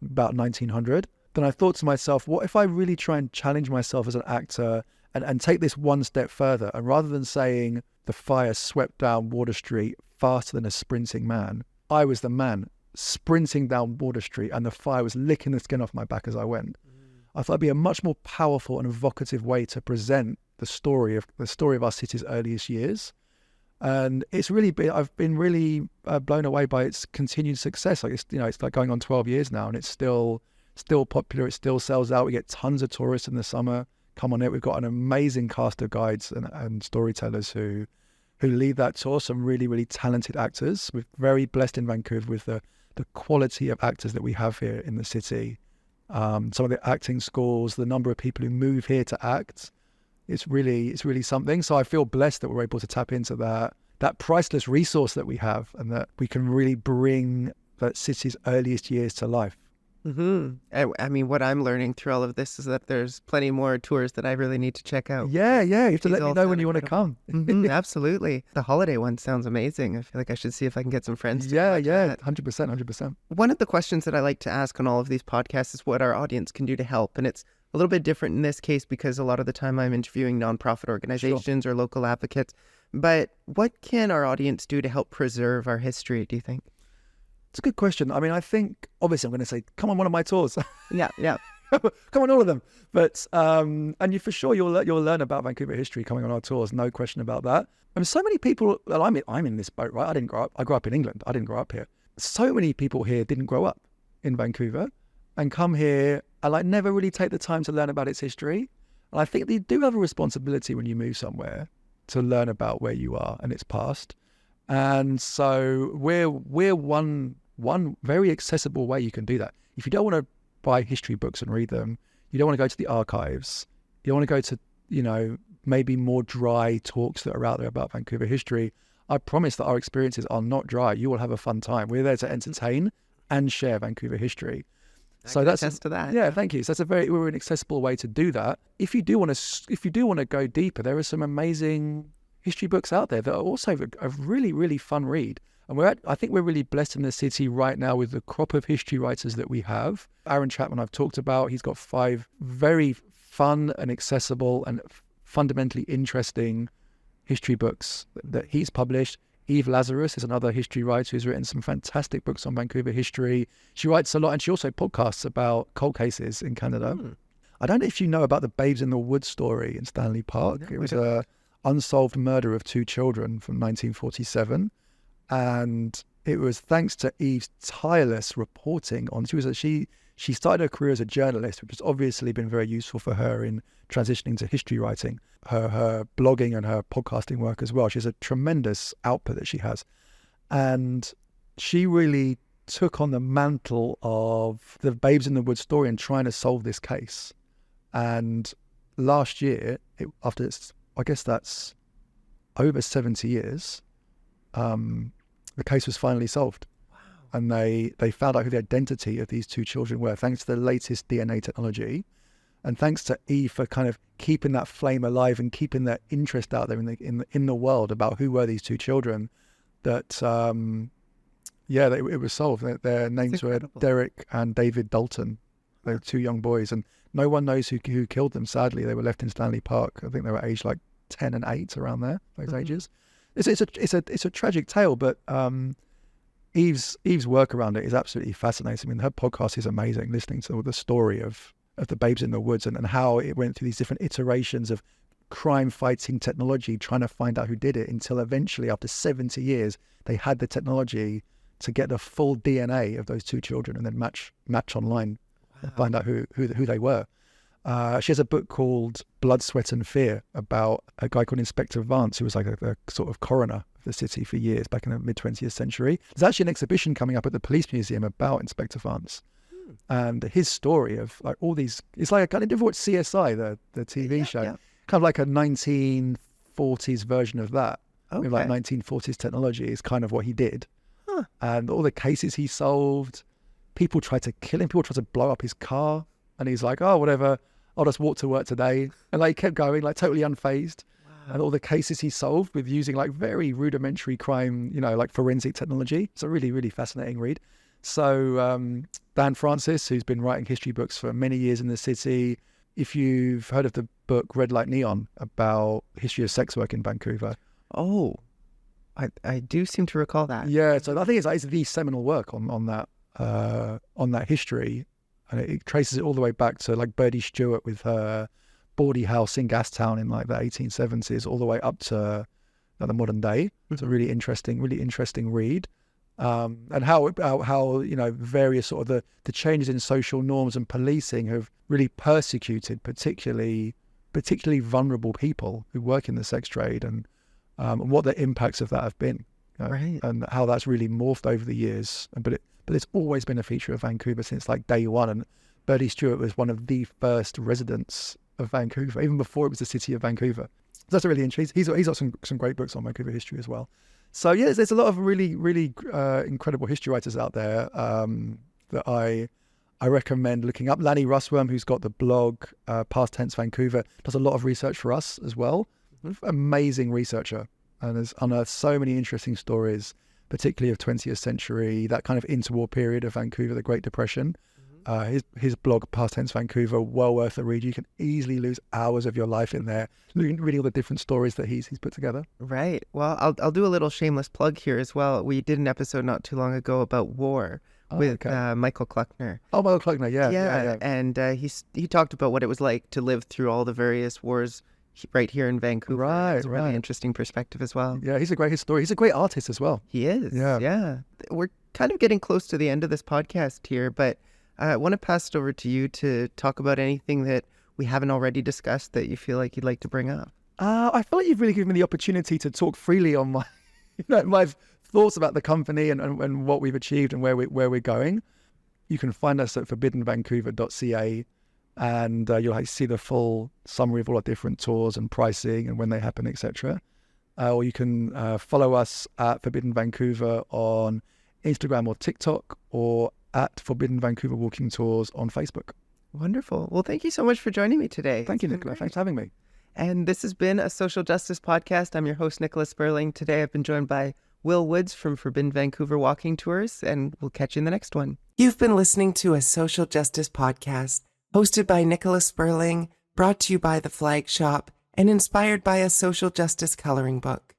about 1900. Then I thought to myself, what if I really try and challenge myself as an actor and take this one step further, and rather than saying the fire swept down Water Street faster than a sprinting man, I was the man sprinting down Water Street and the fire was licking the skin off my back as I went. I thought it'd be a much more powerful and evocative way to present the story of our city's earliest years. And I've been really blown away by its continued success. Like it's like going on 12 years now, and it's still popular. It still sells out. We get tons of tourists in the summer come on it. We've got an amazing cast of guides and storytellers who lead that tour. Some really, really talented actors. We're very blessed in Vancouver with the quality of actors that we have here in the city. Some of the acting schools, the number of people who move here to act, it's really something. So I feel blessed that we're able to tap into that priceless resource that we have, and that we can really bring that city's earliest years to life. I mean, what I'm learning through all of this is that there's plenty more tours that I really need to check out. Yeah, you have to let me know when you want to come. Absolutely. The holiday one sounds amazing. I feel like I should see if I can get some friends to 100%. One of the questions that I like to ask on all of these podcasts is what our audience can do to help. And it's a little bit different in this case because a lot of the time I'm interviewing nonprofit organizations or local advocates. But what can our audience do to help preserve our history, do you think? It's a good question. I mean, I think, obviously, I'm going to say, come on one of my tours. Yeah. Come on all of them. But, and you for sure, you'll learn about Vancouver history coming on our tours, no question about that. And so many people, well, I'm in this boat, right? I grew up in England. I didn't grow up here. So many people here didn't grow up in Vancouver and come here and never really take the time to learn about its history. And I think they do have a responsibility when you move somewhere to learn about where you are and its past. And so we're one very accessible way you can do that. If you don't want to buy history books and read them, you don't want to go to the archives, you don't want to go to, maybe more dry talks that are out there about Vancouver history, I promise that our experiences are not dry. You will have a fun time. We're there to entertain and share Vancouver history. So that's attest to that. Yeah, thank you. So we're an accessible way to do that. If you do want to go deeper, there are some amazing history books out there that are also a really, really fun read. And I think we're really blessed in the city right now with the crop of history writers that we have. Aaron Chapman, I've talked about, he's got 5 very fun and accessible and fundamentally interesting history books that he's published. Eve Lazarus is another history writer who's written some fantastic books on Vancouver history. She writes a lot, and she also podcasts about cold cases in Canada. I don't know if you know about the Babes in the Wood story in Stanley Park. It was a unsolved murder of 2 children from 1947. And it was thanks to Eve's tireless reporting on, she started her career as a journalist, which has obviously been very useful for her in transitioning to history writing, her blogging and her podcasting work as well. She has a tremendous output that she has. And she really took on the mantle of the Babes in the Wood story and trying to solve this case. And last year, after I guess that's over 70 years, the case was finally solved. Wow. and they found out who the identity of these two children were thanks to the latest DNA technology, and thanks to Eve for kind of keeping that flame alive and keeping that interest out there in the world about who were these two children. That it was solved. Their names were Derek and David Dalton. They were two young boys, and no one knows who killed them. Sadly, they were left in Stanley Park. I think they were aged like 10 and 8, around there, those ages. It's a tragic tale, but Eve's work around it is absolutely fascinating. I mean, her podcast is amazing, listening to the story of the babes in the woods and how it went through these different iterations of crime fighting technology, trying to find out who did it, until eventually, after 70 years, they had the technology to get the full DNA of those two children and then match online and find out who they were. She has a book called Blood, Sweat and Fear about a guy called Inspector Vance, who was like a sort of coroner of the city for years back in the mid-20th century. There's actually an exhibition coming up at the Police Museum about Inspector Vance. And his story of like all these, it's like a kind of different CSI, the TV show, kind of like a 1940s version of that. With like 1940s technology is kind of what he did. And all the cases he solved, people tried to kill him, people tried to blow up his car. And he's like, oh, whatever, I'll just walk to work today. And like kept going, like totally unfazed. Wow. And all the cases he solved with using like very rudimentary crime, like forensic technology. It's a really, really fascinating read. So Dan Francis, who's been writing history books for many years in the city, if you've heard of the book Red Light Neon about history of sex work in Vancouver. Oh, I do seem to recall that. Yeah, so I think it's the seminal work on that history. And it traces it all the way back to like Birdie Stewart with her bawdy house in Gastown in like the 1870s, all the way up to the modern day. It's a really interesting read. And how various sort of the changes in social norms and policing have really persecuted particularly vulnerable people who work in the sex trade, and what the impacts of that have been, right, and how that's really morphed over the years. But it's always been a feature of Vancouver since like day one. And Birdie Stewart was one of the first residents of Vancouver, even before it was the city of Vancouver. So that's a really interesting. He's got some great books on Vancouver history as well. So yeah, there's a lot of really, really incredible history writers out there that I recommend looking up. Lanny Russworm, who's got the blog Past Tense Vancouver, does a lot of research for us as well. Amazing researcher, and has unearthed so many interesting stories, particularly of 20th century, that kind of interwar period of Vancouver, the Great Depression. His blog, Past Tense Vancouver, well worth a read. You can easily lose hours of your life in there, reading all the different stories that he's put together. Right. Well, I'll do a little shameless plug here as well. We did an episode not too long ago about war with Michael Kluckner. Oh, Michael Kluckner, yeah. And he talked about what it was like to live through all the various wars right here in Vancouver. Right, it's a really interesting perspective as well. Yeah, he's a great historian. He's a great artist as well. He is. Yeah. We're kind of getting close to the end of this podcast here, but I want to pass it over to you to talk about anything that we haven't already discussed that you feel like you'd like to bring up. I feel like you've really given me the opportunity to talk freely on my, my thoughts about the company and what we've achieved and where we're going. You can find us at forbiddenvancouver.ca, and you'll see the full summary of all our different tours and pricing and when they happen, etc. Or you can follow us at Forbidden Vancouver on Instagram or TikTok, or at Forbidden Vancouver Walking Tours on Facebook. Wonderful. Well, thank you so much for joining me today. Thank you, Nicola. Thanks for having me. And this has been a social justice podcast. I'm your host, NICOLA SPURLING. Today I've been joined by Will Woods from Forbidden Vancouver Walking Tours, and we'll catch you in the next one. You've been listening to a social justice podcast hosted by NICOLA SPURLING, brought to you by The Flag Shop, and inspired by a social justice coloring book.